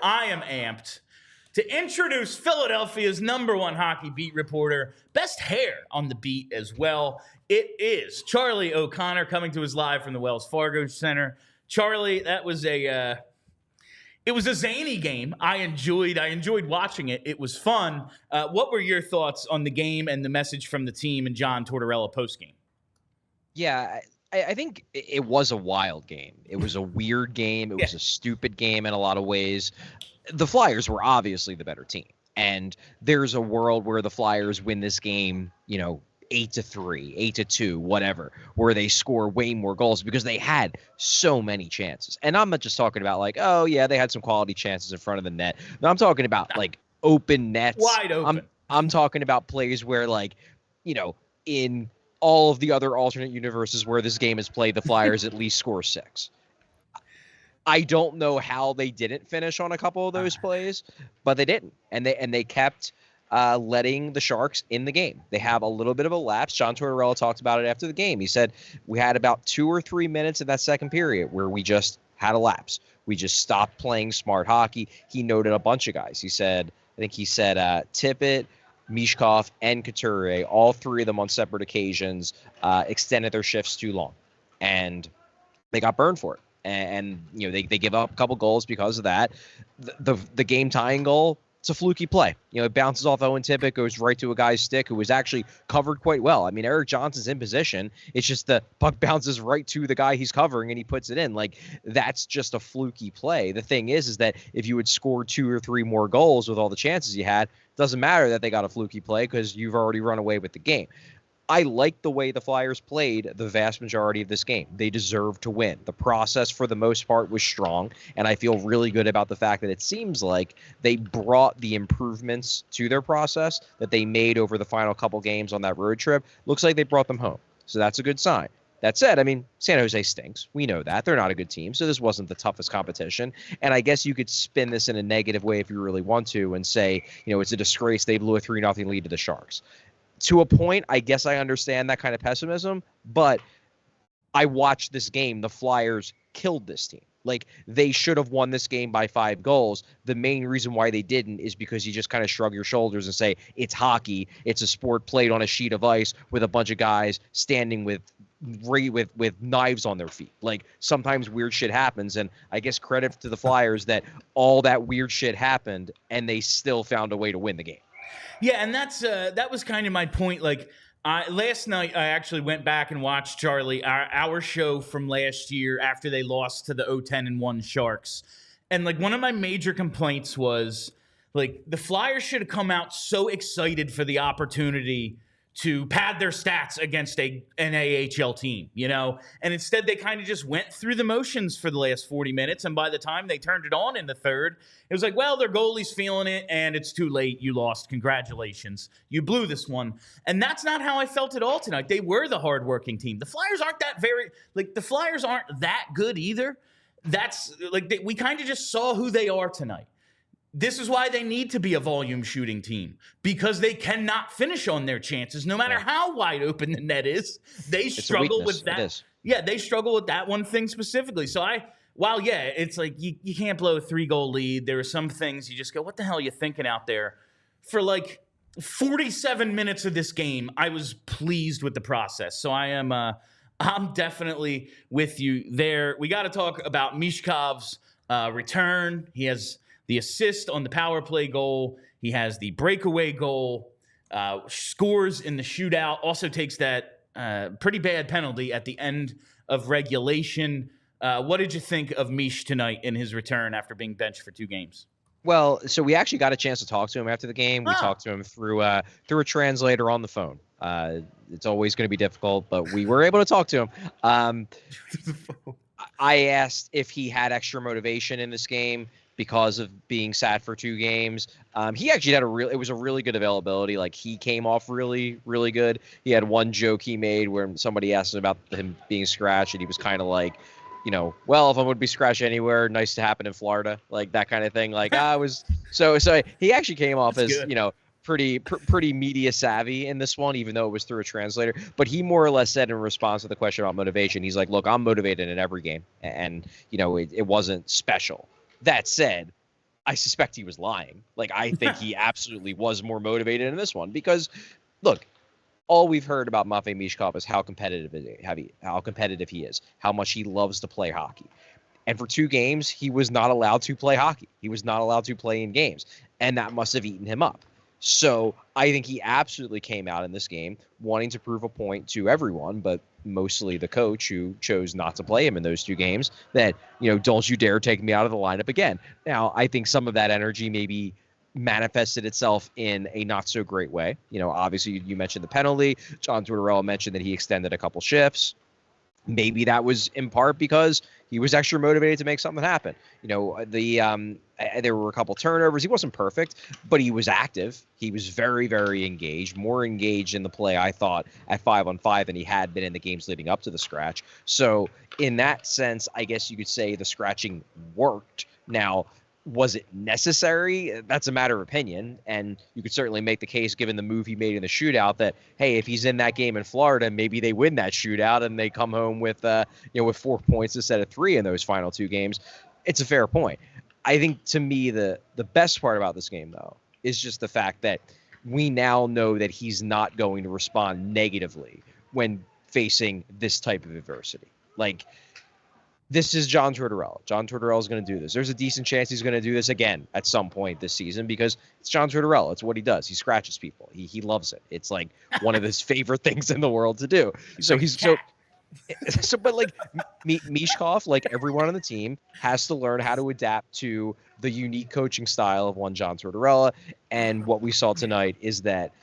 I am amped to introduce Philadelphia's #1 hockey beat reporter, best hair on the beat as well. It is Charlie O'Connor coming to us live from the Wells Fargo Center. Charlie, that was it was a zany game. I enjoyed watching it. It was fun. What were your thoughts on the game and the message from the team and John Tortorella postgame? Yeah, I think it was a wild game. It was a weird game. It was a stupid game in a lot of ways. The Flyers were obviously the better team. And there's a world where the Flyers win this game, 8-3, 8-2, whatever, where they score way more goals because they had so many chances. And I'm not just talking about like, oh, yeah, they had some quality chances in front of the net. No, I'm talking about like open nets. Wide open. I'm talking about plays where in all of the other alternate universes where this game is played, the Flyers at least score 6. I don't know how they didn't finish on a couple of those plays, but they didn't. And they kept letting the Sharks in the game. They have a little bit of a lapse. John Tortorella talked about it after the game. He said, we had about 2 or 3 minutes in that second period where we just had a lapse. We just stopped playing smart hockey. He noted a bunch of guys. I think he said Tippett, Michkov, and Couturier, all 3 of them on separate occasions, extended their shifts too long. And they got burned for it. And they give up a couple goals because of that. The game tying goal, it's a fluky play. It bounces off Owen Tippett, goes right to a guy's stick who was actually covered quite well. I mean, Eric Johnson's in position. It's just the puck bounces right to the guy he's covering and he puts it in. Like, that's just a fluky play. The thing is that if you had scored 2 or 3 more goals with all the chances you had, it doesn't matter that they got a fluky play because you've already run away with the game. I like the way the Flyers played the vast majority of this game. They deserved to win. The process, for the most part, was strong, and I feel really good about the fact that it seems like they brought the improvements to their process that they made over the final couple games on that road trip. Looks like they brought them home, so that's a good sign. That said, I mean, San Jose stinks. We know that. They're not a good team, so this wasn't the toughest competition. And I guess you could spin this in a negative way if you really want to and say, it's a disgrace they blew a 3-0 lead to the Sharks. To a point, I guess I understand that kind of pessimism, but I watched this game. The Flyers killed this team. Like, they should have won this game by 5 goals. The main reason why they didn't is because you just kind of shrug your shoulders and say, it's hockey. It's a sport played on a sheet of ice with a bunch of guys standing with knives on their feet. Like, sometimes weird shit happens, and I guess credit to the Flyers that all that weird shit happened, and they still found a way to win the game. Yeah, and that was kind of my point. Like, last night, I actually went back and watched, Charlie, our show from last year after they lost to the 0-10-1 Sharks. And, like, one of my major complaints was, like, the Flyers should have come out so excited for the opportunity to pad their stats against an AHL team, And instead, they kind of just went through the motions for the last 40 minutes. And by the time they turned it on in the third, it was like, well, their goalie's feeling it, and it's too late. You lost. Congratulations. You blew this one. And that's not how I felt at all tonight. They were the hardworking team. The Flyers aren't the Flyers aren't that good either. We kind of just saw who they are tonight. This is why they need to be a volume shooting team, because they cannot finish on their chances no matter how wide open the net is. They struggle with that. Yeah, they struggle with that one thing specifically. So it's like you can't blow a 3-goal lead. There are some things you just go, what the hell are you thinking out there? For like 47 minutes of this game, I was pleased with the process. So I'm definitely with you there. We got to talk about Michkov's return. He has the assist on the power play goal. He has the breakaway goal, scores in the shootout, also takes that pretty bad penalty at the end of regulation. What did you think of Mish tonight in his return after being benched for 2 games? Well, so we actually got a chance to talk to him after the game. We talked to him through a translator on the phone. It's always going to be difficult, but we were able to talk to him. I asked if he had extra motivation in this game because of being sat for 2 games. He actually had it was a really good availability. Like, he came off really, really good. He had one joke he made where somebody asked him about him being scratched, and he was kind of like, well, if I would be scratched anywhere, nice to happen in Florida, like that kind of thing. Like, I was so he actually came off That's as, good. Pretty media savvy in this one, even though it was through a translator. But he more or less said in response to the question about motivation, he's like, look, I'm motivated in every game. And, it wasn't special. That said, I suspect he was lying. Like, I think he absolutely was more motivated in this one because, look, all we've heard about Matvei Michkov is how competitive he is, how much he loves to play hockey. And for 2 games, he was not allowed to play hockey. He was not allowed to play in games, and that must have eaten him up. So I think he absolutely came out in this game wanting to prove a point to everyone, but mostly the coach who chose not to play him in those 2 games, that, don't you dare take me out of the lineup again. Now, I think some of that energy maybe manifested itself in a not so great way. Obviously you mentioned the penalty. John Tortorella mentioned that he extended a couple shifts. Maybe that was in part because he was extra motivated to make something happen. There were a couple turnovers. He wasn't perfect, but he was active. He was very, very engaged, more engaged in the play, I thought, at 5-on-5 than he had been in the games leading up to the scratch. So in that sense, I guess you could say the scratching worked. Now, was it necessary? That's a matter of opinion, and you could certainly make the case, given the move he made in the shootout, that, hey, if he's in that game in Florida, maybe they win that shootout and they come home with 4 points instead of 3 in those final 2 games. It's a fair point. I think, to me, the best part about this game, though, is just the fact that we now know that he's not going to respond negatively when facing this type of adversity. Like, this is John Tortorella. John Tortorella is going to do this. There's a decent chance he's going to do this again at some point this season because it's John Tortorella. It's what he does. He scratches people. He loves it. It's like one of his favorite things in the world to do. But like Michkov, like everyone on the team, has to learn how to adapt to the unique coaching style of one John Tortorella. And what we saw tonight is that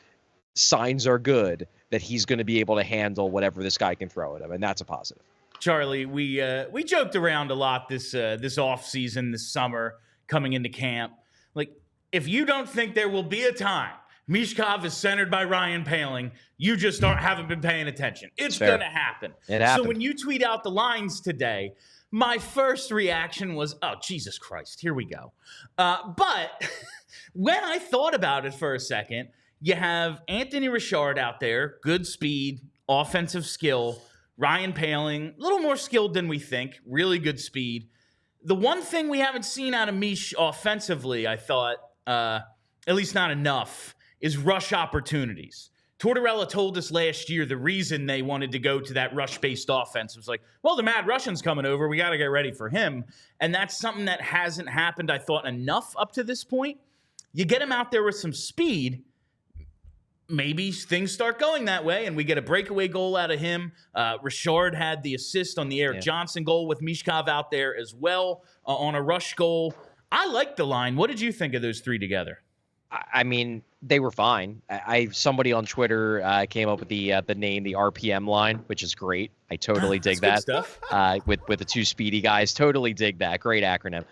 signs are good that he's going to be able to handle whatever this guy can throw at him, and that's a positive. Charlie, we joked around a lot this off season, this summer, coming into camp. Like, if you don't think there will be a time Michkov is centered by Ryan Poehling, you just haven't been paying attention. It's going to happen. It happened. So when you tweet out the lines today, my first reaction was, oh, Jesus Christ, here we go. But when I thought about it for a second, you have Anthony Richard out there, good speed, offensive skill. Ryan Poehling, a little more skilled than we think, really good speed. The one thing we haven't seen out of Mish offensively, I thought, at least not enough, is rush opportunities. Tortorella told us last year the reason they wanted to go to that rush-based offense was like, well, the Mad Russian's coming over. We got to get ready for him. And that's something that hasn't happened, I thought, enough up to this point. You get him out there with some speed, maybe things start going that way, and we get a breakaway goal out of him. Richard had the assist on the Eric Johnson goal with Michkov out there as well on a rush goal. I like the line. What did you think of those 3 together? I mean, they were fine. Somebody on Twitter came up with the name, the RPM line, which is great. I totally dig that. Stuff. With the 2 speedy guys, totally dig that. Great acronym.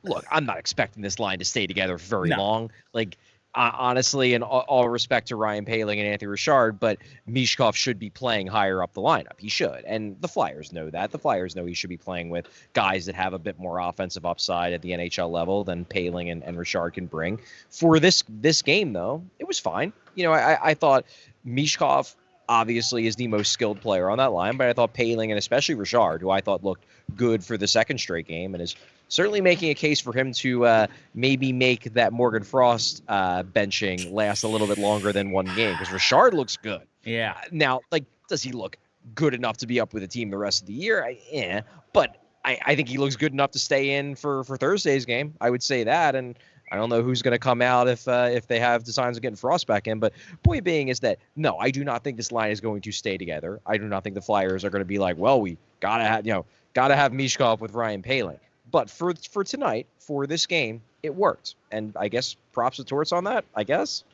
Look, I'm not expecting this line to stay together very long. Like, honestly, in all respect to Ryan Poehling and Anthony Richard, but Michkov should be playing higher up the lineup. He should. And the Flyers know that. The Flyers know he should be playing with guys that have a bit more offensive upside at the NHL level than Poehling and Richard can bring. For this game, though, it was fine. I thought Michkov obviously is the most skilled player on that line, but I thought Poehling and especially Richard, who I thought looked good for the second straight game and is certainly making a case for him to maybe make that Morgan Frost benching last a little bit longer than 1 game, because Richard looks good. Yeah. Now, like, does he look good enough to be up with the team the rest of the year? But I think he looks good enough to stay in for Thursday's game. I would say that, and I don't know who's going to come out if they have designs of getting Frost back in. But point being is that, no, I do not think this line is going to stay together. I do not think the Flyers are going to be like, well, we gotta have Michkov with Ryan Poehling. But for tonight, for this game, it worked, and I guess props to Torts on that. I guess.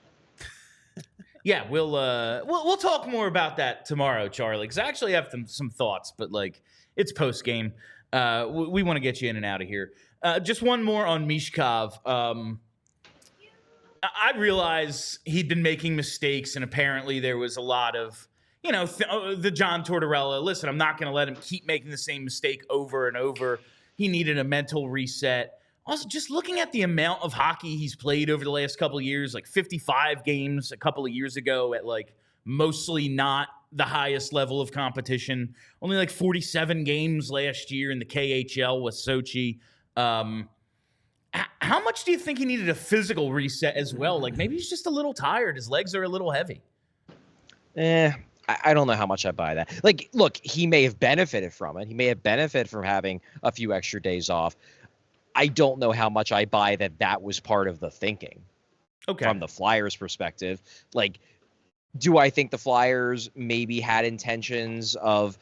Yeah, we'll talk more about that tomorrow, Charlie, because I actually have some thoughts, but like it's post game. We want to get you in and out of here. Just one more on Michkov. I realize he'd been making mistakes, and apparently there was a lot of, the John Tortorella. Listen, I'm not going to let him keep making the same mistake over and over. He needed a mental reset. Also, just looking at the amount of hockey he's played over the last couple of years, like 55 games a couple of years ago at like mostly not the highest level of competition. Only like 47 games last year in the KHL with Sochi. How much do you think he needed a physical reset as well? Like maybe he's just a little tired. His legs are a little heavy. I don't know how much I buy that. Like, look, he may have benefited from it. He may have benefited from having a few extra days off. I don't know how much I buy that was part of the thinking. Okay. From the Flyers' perspective. Like, do I think the Flyers maybe had intentions of,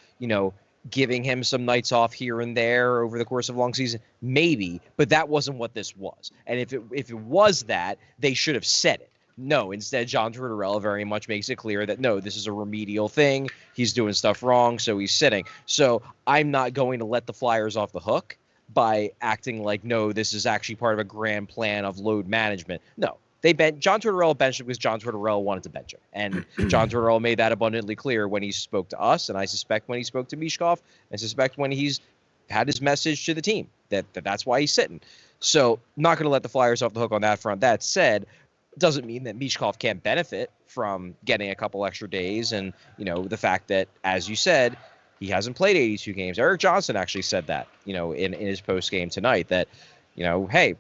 giving him some nights off here and there over the course of a long season? Maybe, but that wasn't what this was. And if it was that, they should have said it. No, instead, John Tortorella very much makes it clear that, no, this is a remedial thing. He's doing stuff wrong, so he's sitting. So I'm not going to let the Flyers off the hook by acting like, no, this is actually part of a grand plan of load management. No. John Tortorella benched him because John Tortorella wanted to bench him. And John Tortorella made that abundantly clear when he spoke to us, and I suspect when he spoke to Michkov, I suspect when he's had his message to the team, that's why he's sitting. So not going to let the Flyers off the hook on that front. That said, doesn't mean that Michkov can't benefit from getting a couple extra days. And, the fact that, as you said, he hasn't played 82 games. Eric Johnson actually said that, in his post game tonight that, hey,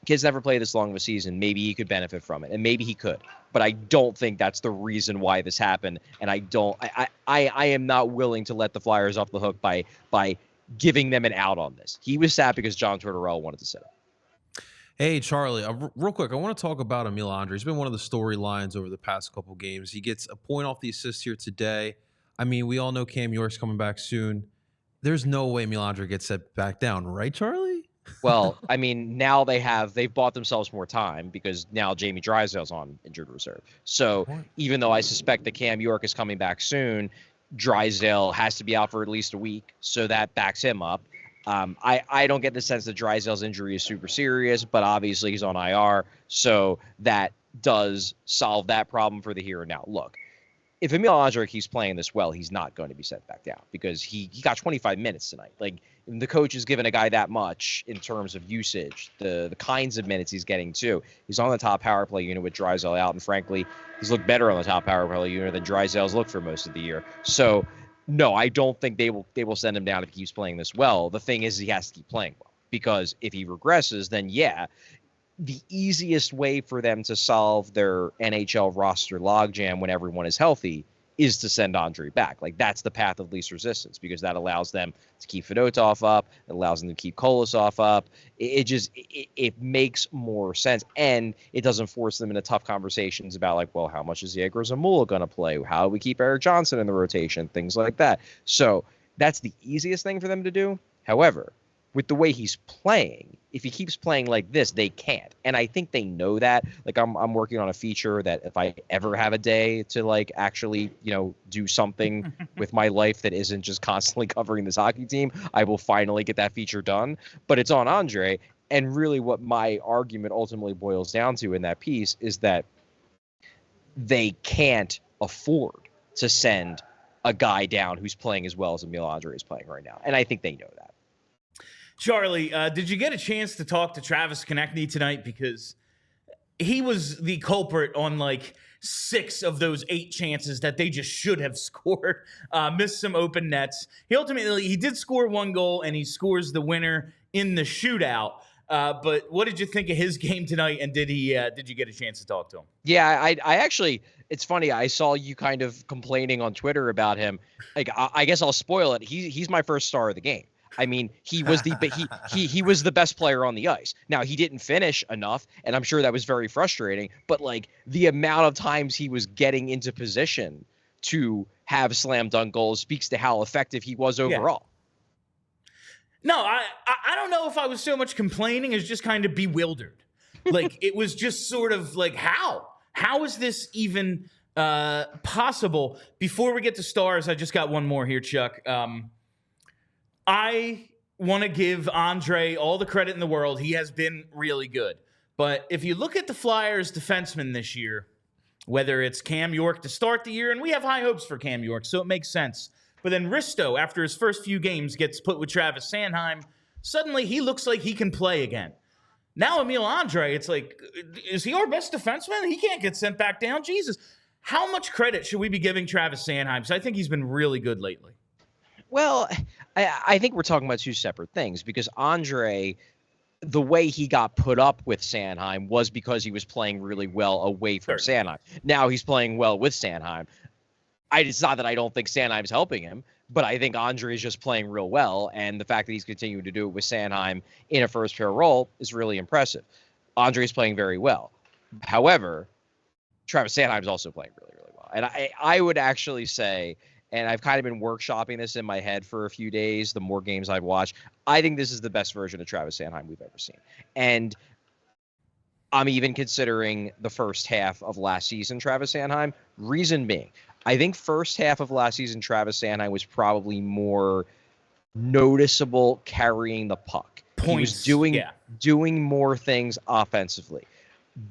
kid's never played this long of a season. Maybe he could benefit from it, and maybe he could. But I don't think that's the reason why this happened. And I am not willing to let the Flyers off the hook by giving them an out on this. He was sat because John Tortorella wanted to sit him. Hey, Charlie, real quick, I want to talk about Emil Andrae. He's been one of the storylines over the past couple games. He gets a point off the assist here today. I mean, we all know Cam York's coming back soon. There's no way Emil Andrae gets set back down, right, Charlie? Well, I mean, now they've bought themselves more time because now Jamie Drysdale's on injured reserve. So even though I suspect that Cam York is coming back soon, Drysdale has to be out for at least a week. So that backs him up. I don't get the sense that Drysdale's injury is super serious, but obviously he's on IR. So that does solve that problem for the here and now. Look, if Emil Andrae keeps playing this well, he's not going to be sent back down because he got 25 minutes tonight. Like, the coach has given a guy that much in terms of usage, the kinds of minutes he's getting too. He's on the top power play unit with Drysdale out, and frankly, he's looked better on the top power play unit than Drysdale's looked for most of the year. So, no, I don't think they will send him down if he keeps playing this well. The thing is, he has to keep playing well because if he regresses, then yeah, the easiest way for them to solve their NHL roster logjam when everyone is healthy is to send Andrae back. Like, that's the path of least resistance because that allows them to keep Fedotov up. It allows them to keep Kolosov up. It makes more sense. And it doesn't force them into tough conversations about, like, well, how much is Yegor Zamula going to play? How do we keep Eric Johnson in the rotation? Things like that. So that's the easiest thing for them to do. However, with the way he's playing, if he keeps playing like this, they can't. And I think they know that. Like, I'm working on a feature that if I ever have a day to, like, actually, do something with my life that isn't just constantly covering this hockey team, I will finally get that feature done. But it's on Andrae. And really what my argument ultimately boils down to in that piece is that they can't afford to send a guy down who's playing as well as Emil Andrae is playing right now. And I think they know that. Charlie, did you get a chance to talk to Travis Konecny tonight? Because he was the culprit on like 6 of those 8 chances that they just should have scored. Missed some open nets. He did score 1 goal, and he scores the winner in the shootout. But what did you think of his game tonight? And did you get a chance to talk to him? Yeah, I actually, it's funny. I saw you kind of complaining on Twitter about him. Like, I guess I'll spoil it. He's my first star of the game. I mean, he was he was the best player on the ice. Now, he didn't finish enough, and I'm sure that was very frustrating. But like the amount of times he was getting into position to have slam dunk goals speaks to how effective he was overall. Yeah. No, I don't know if I was so much complaining as just kind of bewildered. Like, it was just sort of like, how is this even possible? Before we get to stars, I just got one more here, Chuck. I want to give Andrae all the credit in the world. He has been really good. But if you look at the Flyers defensemen this year, whether it's Cam York to start the year, and we have high hopes for Cam York, so it makes sense. But then Risto, after his first few games, gets put with Travis Sanheim. Suddenly, he looks like he can play again. Now, Emil Andrae, it's like, is he our best defenseman? He can't get sent back down. Jesus. How much credit should we be giving Travis Sanheim? Because I think he's been really good lately. Well, I think we're talking about 2 separate things because Andrae the way he got put up with Sanheim was because he was playing really well away from Sanheim. Now he's playing well with Sanheim. It's not that I don't think Sanheim's helping him, but I think Andrae is just playing real well, and the fact that he's continuing to do it with Sanheim in a first pair role is really impressive. Andrae's playing very well. However, Travis Sanheim's also playing really, really well. And I would actually say, and I've kind of been workshopping this in my head for a few days, the more games I've watched, I think this is the best version of Travis Sanheim we've ever seen. And I'm even considering the first half of last season Travis Sanheim. Reason being, I think first half of last season Travis Sanheim was probably more noticeable carrying the puck. Points, he was doing more things offensively.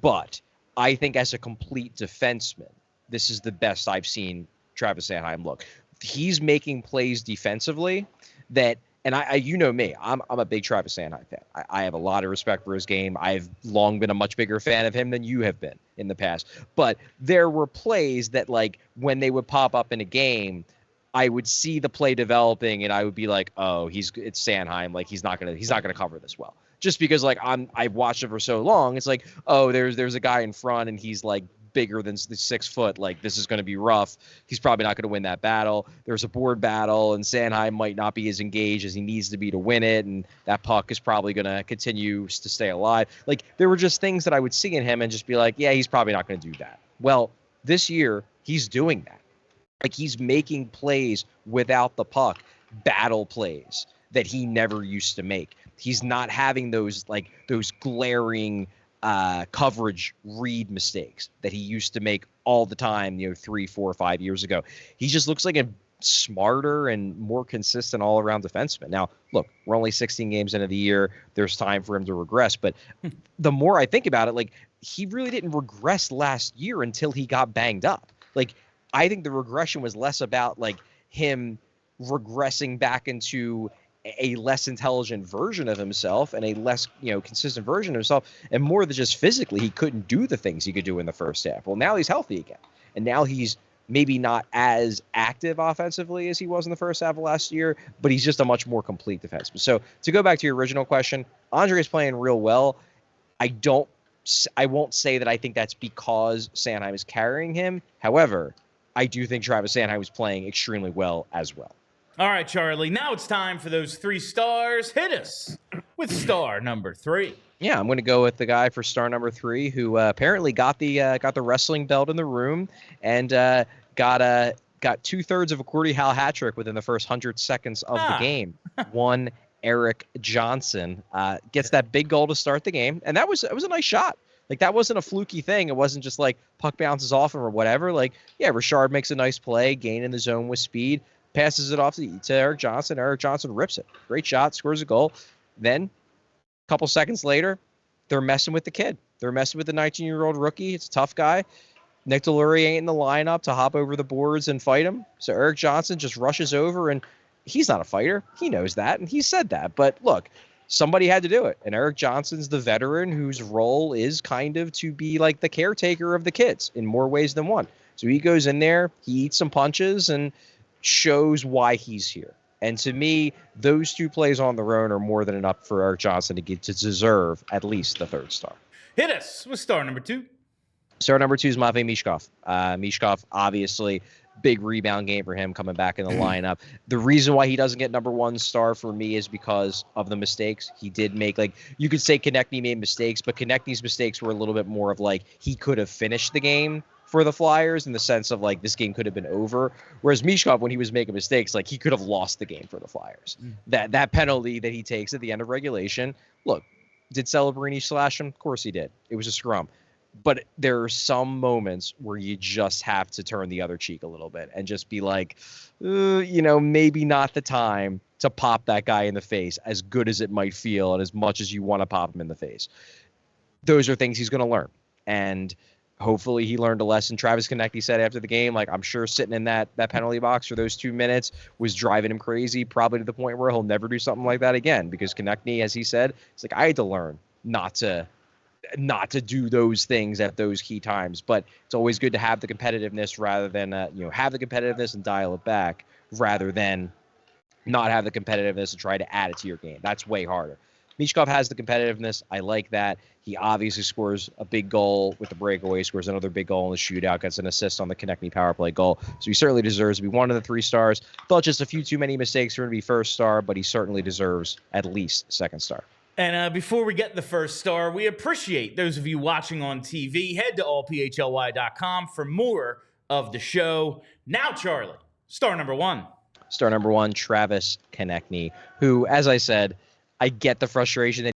But I think as a complete defenseman, this is the best I've seen Travis Sanheim look. He's making plays defensively that, and I you know me, I'm a big Travis Sanheim fan. I have a lot of respect for his game. I've long been a much bigger fan of him than you have been in the past. But there were plays that, like, when they would pop up in a game, I would see the play developing and I would be like, oh, it's Sanheim. Like, he's not gonna cover this well. Just because, like, I've watched it for so long, it's like, oh, there's a guy in front and he's like bigger than 6 foot. Like, this is going to be rough. He's probably not going to win that battle. There's a board battle and Sanheim might not be as engaged as he needs to be to win it. And that puck is probably going to continue to stay alive. Like, there were just things that I would see in him and just be like, yeah, he's probably not going to do that. Well, this year he's doing that. Like, he's making plays without the puck, battle plays that he never used to make. He's not having those glaring coverage read mistakes that he used to make all the time, 3, 4, 5 years ago. He just looks like a smarter and more consistent all-around defenseman. Now, look, we're only 16 games into the year. There's time for him to regress. But the more I think about it, like, he really didn't regress last year until he got banged up. Like, I think the regression was less about, like, him regressing back into a less intelligent version of himself and a less, consistent version of himself, and more than just physically, he couldn't do the things he could do in the first half. Well, now he's healthy again. And now he's maybe not as active offensively as he was in the first half of last year, but he's just a much more complete defenseman. So to go back to your original question, Andrae is playing real well. I won't say that I think that's because Sanheim is carrying him. However, I do think Travis Sanheim is playing extremely well as well. All right, Charlie. Now it's time for those 3 stars. Hit us with star number 3. Yeah, I'm going to go with the guy for star number 3 who apparently got the wrestling belt in the room and got 2/3 of a Gordie Howe hat trick within the first 100 seconds of the game. One Erik Johnson gets that big goal to start the game, and that was a nice shot. Like, that wasn't a fluky thing. It wasn't just like puck bounces off him or whatever. Like, yeah, Richard makes a nice play, gain in the zone with speed, passes it off to Erik Johnson. Erik Johnson rips it. Great shot, scores a goal. Then, a couple seconds later, they're messing with the kid. They're messing with the 19-year-old rookie. It's a tough guy. Nick Deslauriers ain't in the lineup to hop over the boards and fight him. So Erik Johnson just rushes over, and he's not a fighter. He knows that, and he said that. But look, somebody had to do it. And Erik Johnson's the veteran whose role is kind of to be like the caretaker of the kids in more ways than one. So he goes in there, he eats some punches, and shows why he's here. And to me, those 2 plays on their own are more than enough for Erik Johnson to deserve at least the 3rd star. Hit us with star number 2. Star number 2 is Matvei Michkov. Michkov, obviously, big rebound game for him coming back in the lineup. The reason why he doesn't get number 1 star for me is because of the mistakes he did make. Like, you could say Konecny made mistakes, but Konecny's mistakes were a little bit more of like he could have finished the game for the Flyers in the sense of like this game could have been over. Whereas Michkov, when he was making mistakes, like he could have lost the game for the Flyers. That penalty that he takes at the end of regulation, look, did Celebrini slash him? Of course he did. It was a scrum. But there are some moments where you just have to turn the other cheek a little bit and just be like, maybe not the time to pop that guy in the face, as good as it might feel and as much as you want to pop him in the face. Those are things he's going to learn. And hopefully he learned a lesson. Travis Konecny said after the game, like, I'm sure sitting in that penalty box for those 2 minutes was driving him crazy, probably to the point where he'll never do something like that again. Because Konecny, as he said, it's like, I had to learn not to do those things at those key times. But it's always good to have the competitiveness rather than, have the competitiveness and dial it back rather than not have the competitiveness and try to add it to your game. That's way harder. Michkov has the competitiveness. I like that. He obviously scores a big goal with the breakaway, scores another big goal in the shootout, gets an assist on the Konecny power play goal. So he certainly deserves to be one of the 3 stars. Thought just a few too many mistakes for him to be first star, but he certainly deserves at least second star. And before we get the first star, we appreciate those of you watching on TV. Head to allphly.com for more of the show. Now, Charlie, star number 1. Star number 1, Travis Konecny, who, as I said, I get the frustration that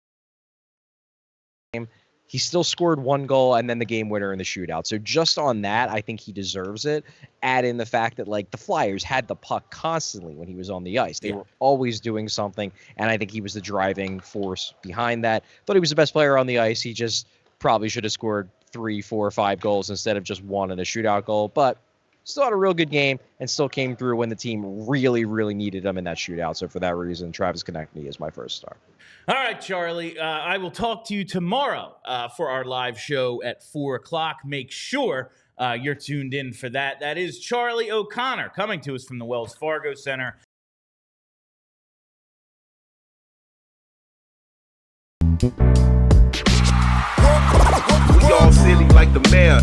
he still scored 1 goal and then the game winner in the shootout. So just on that, I think he deserves it. Add in the fact that, like, the Flyers had the puck constantly when he was on the ice. They were always doing something, and I think he was the driving force behind that. Thought he was the best player on the ice. He just probably should have scored 3, 4, 5 goals instead of just 1 in a shootout goal. But still had a real good game and still came through when the team really, really needed him in that shootout. So for that reason, Travis Konecny is my first star. All right, Charlie. I will talk to you tomorrow for our live show at 4 o'clock. Make sure you're tuned in for that. That is Charlie O'Connor coming to us from the Wells Fargo Center. We all silly like the mayor.